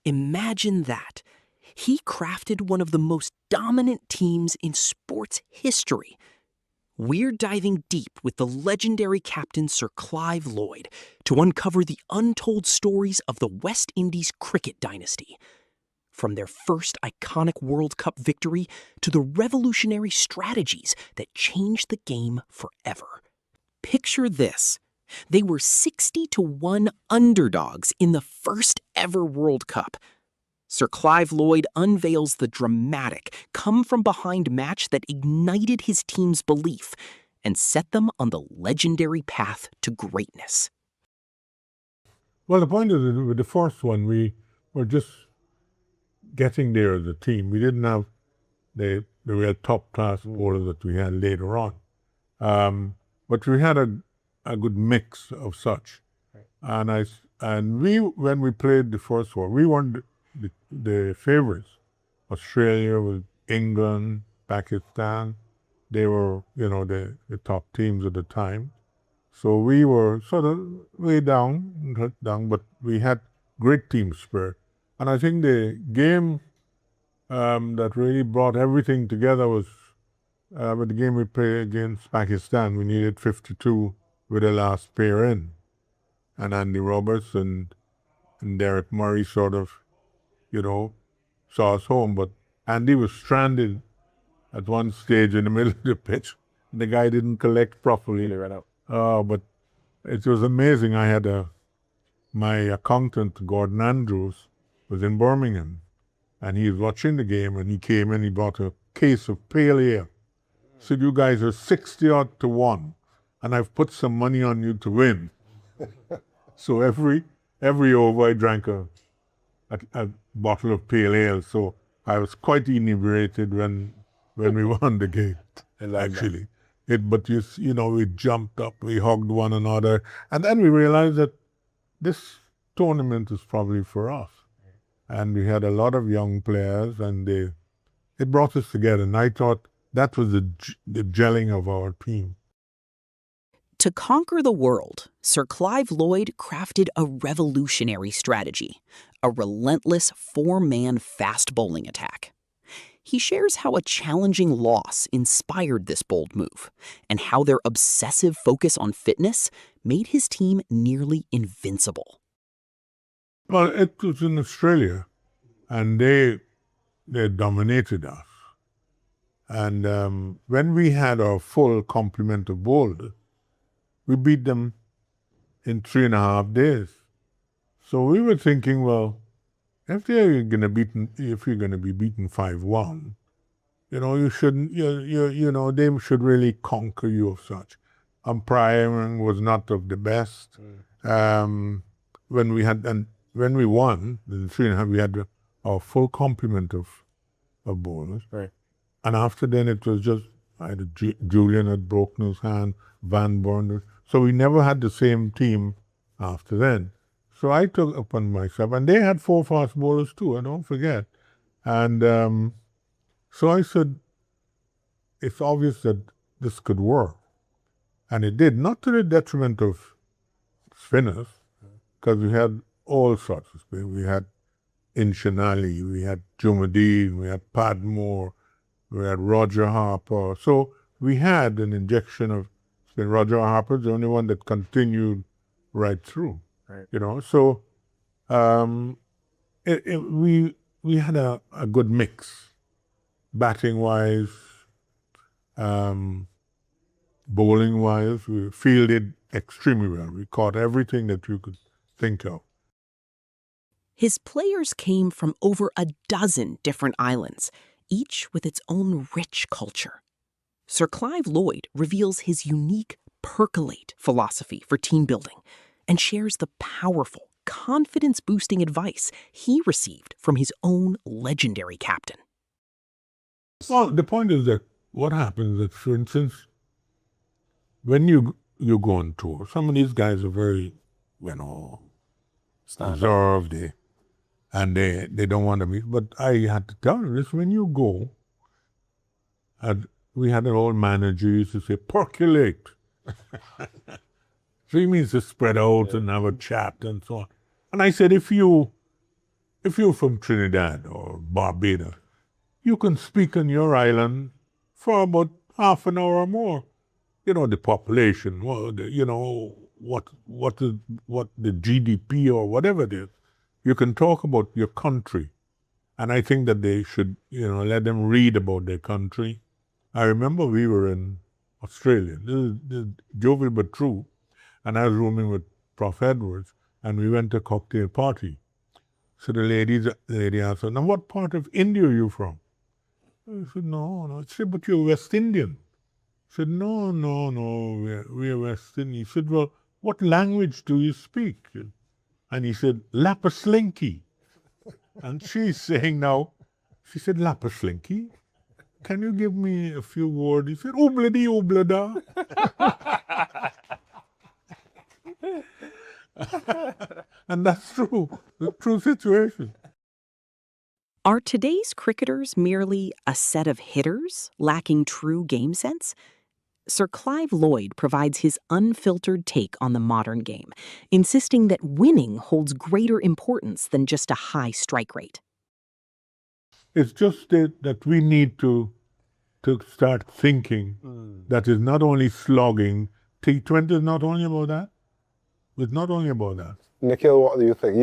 Imagine that. He crafted one of the most dominant teams in sports history. We're diving deep with the legendary captain Sir Clive Lloyd to uncover the untold stories of the West Indies cricket dynasty. From their first iconic World Cup victory to the revolutionary strategies that changed the game forever. Picture this. They were 60-1 underdogs in the first ever World Cup. Sir Clive Lloyd unveils the dramatic, come-from-behind match that ignited his team's belief and set them on the legendary path to greatness. Well, the point is that with the first one, we were just getting there as a team. We didn't have the real top-class bowlers that we had later on. But we had a good mix of such. Right. And when we played the first one, we weren't the favorites. Australia with England, Pakistan, they were, the top teams at the time. So we were sort of way down, but we had great team spirit. And I think the game that really brought everything together was with the game we played against Pakistan. We needed 52 with the last pair in. And Andy Roberts and Derek Murray sort of, saw us home. But Andy was stranded at one stage in the middle of the pitch. The guy didn't collect properly. He ran out. But it was amazing. I had my accountant, Gordon Andrews, was in Birmingham. And he was watching the game, and he came in, he bought a case of pale ale. Said, you guys are 60-1, and I've put some money on you to win. So every over, I drank a bottle of pale ale. So I was quite inebriated when we won the game, actually. But we jumped up, we hugged one another, and then we realized that this tournament is probably for us. And we had a lot of young players, and it brought us together. And I thought that was the gelling of our team. To conquer the world, Sir Clive Lloyd crafted a revolutionary strategy, a relentless four-man fast bowling attack. He shares how a challenging loss inspired this bold move, and how their obsessive focus on fitness made his team nearly invincible. Well, it was in Australia, and they dominated us. And when we had our full complement of bowlers, we beat them in 3.5 days. So we were thinking, well, if you're going to be beaten 5-1, you shouldn't. They should really conquer you of such. Umpiring was not of the best. When we won in 3.5, we had our full complement of bowlers. Right. And after then, it was just Julian had broken his hand, Van Burn. So we never had the same team after then. So I took upon myself, and they had 4 fast bowlers too, don't forget. And so I said, it's obvious that this could work. And it did, not to the detriment of spinners, because we had all sorts of spinners. We had Inchinali, we had Jumadine, we had Padmore, we had Roger Harper. So we had an injection of spin. Roger Harper's the only one that continued right through. Right. So we had a good mix, batting wise, bowling wise. We fielded extremely well. We caught everything that you could think of. His players came from over a dozen different islands, each with its own rich culture. Sir Clive Lloyd reveals his unique percolate philosophy for team building and shares the powerful, confidence-boosting advice he received from his own legendary captain. Well, the point is that what happens is, for instance, when you go on tour, some of these guys are very, reserved, and they don't want to meet. But I had to tell them this: when you go, we had an old manager used to say, percolate. So he means to spread out and have a chat and so on. And I said, if you if you're from Trinidad or Barbados, you can speak on your island for about half an hour or more. You know, the population, you know, what the GDP or whatever it is. You can talk about your country. And I think that they should, you know, let them read about their country. I remember we were in Australia. This is jovial but true. And I was rooming with Prof. Edwards, and we went to a cocktail party. So the lady asked her, now what part of India are you from? I said, no. She said, but you're West Indian. I said, no, we're West Indian. He said, well, what language do you speak? And he said, Lapaslinki. And she's saying now, she said, Lapaslinki? Can you give me a few words? He said, Obladi oblada. And that's true, the true situation. Are today's cricketers merely a set of hitters lacking true game sense? Sir Clive Lloyd provides his unfiltered take on the modern game, insisting that winning holds greater importance than just a high strike rate. It's just that we need to start thinking that it's not only slogging. T20 is not only about that. It's not only about that. Nikhil, what do you think?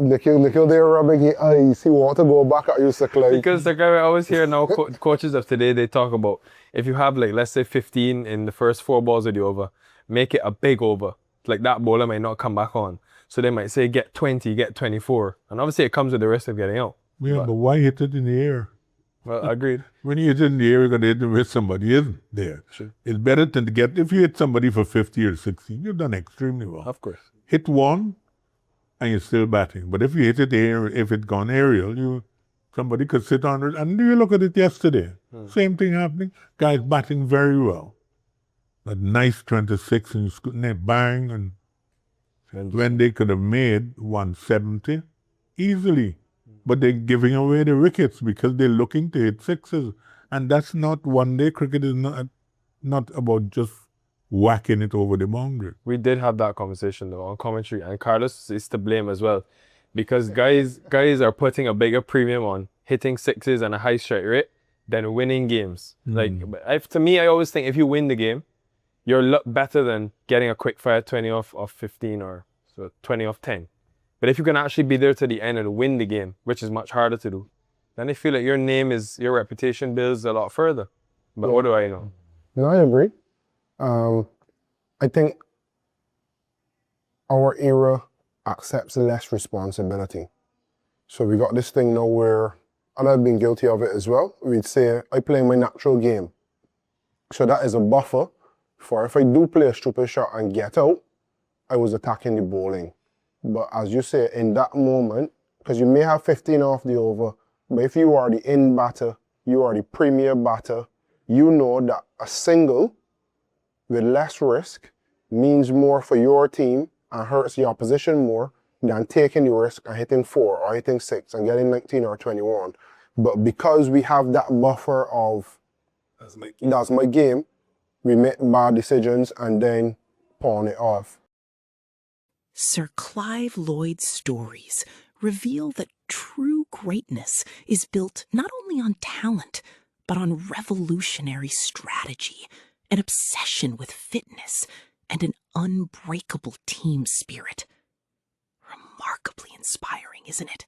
Nikhil, they're rubbing your eyes. He want to go back at you, Sir Clive. Because like I always hear now, coaches of today, they talk about if you have like, let's say 15 in the first 4 balls of the over, make it a big over. Like that bowler might not come back on. So they might say get 20, get 24. And obviously it comes with the risk of getting out. Yeah, but why hit it in the air? Well, agreed. When you hit it in the air, you're going to hit it with somebody isn't there. Sure. It's better than to get, if you hit somebody for 50 or 60, you've done extremely well. Of course. Hit one, and you're still batting. But if you hit it air, if it's gone aerial, somebody could sit on it. And you look at it yesterday. Same thing happening. Guys batting very well. A nice 26 and bang, and when they could have made 170 easily. But they're giving away the wickets because they're looking to hit sixes. And that's not one-day cricket. Is not about just whacking it over the boundary. We did have that conversation though on commentary, and Carlos is to blame as well, because guys are putting a bigger premium on hitting sixes and a high strike rate than winning games. Like to me, I always think if you win the game, you're a lot better than getting a quick fire 20 off 15 or so 20 off 10. But if you can actually be there to the end and win the game, which is much harder to do, then I feel like your reputation builds a lot further. But what do I know? No, I agree. I think our era accepts less responsibility. So we got this thing now where, and I've been guilty of it as well, we'd say, I play my natural game. So that is a buffer for if I do play a stupid shot and get out, I was attacking the bowling. But as you say, in that moment, because you may have 15 off the over, but if you are the in batter, you are the premier batter, you know that a single with less risk means more for your team and hurts the opposition more than taking the risk and hitting 4 or hitting 6 and getting 19 or 21. But because we have that buffer of, that's my game, we make bad decisions and then pawn it off. Sir Clive Lloyd's stories reveal that true greatness is built not only on talent, but on revolutionary strategy, an obsession with fitness, and an unbreakable team spirit. Remarkably inspiring, isn't it?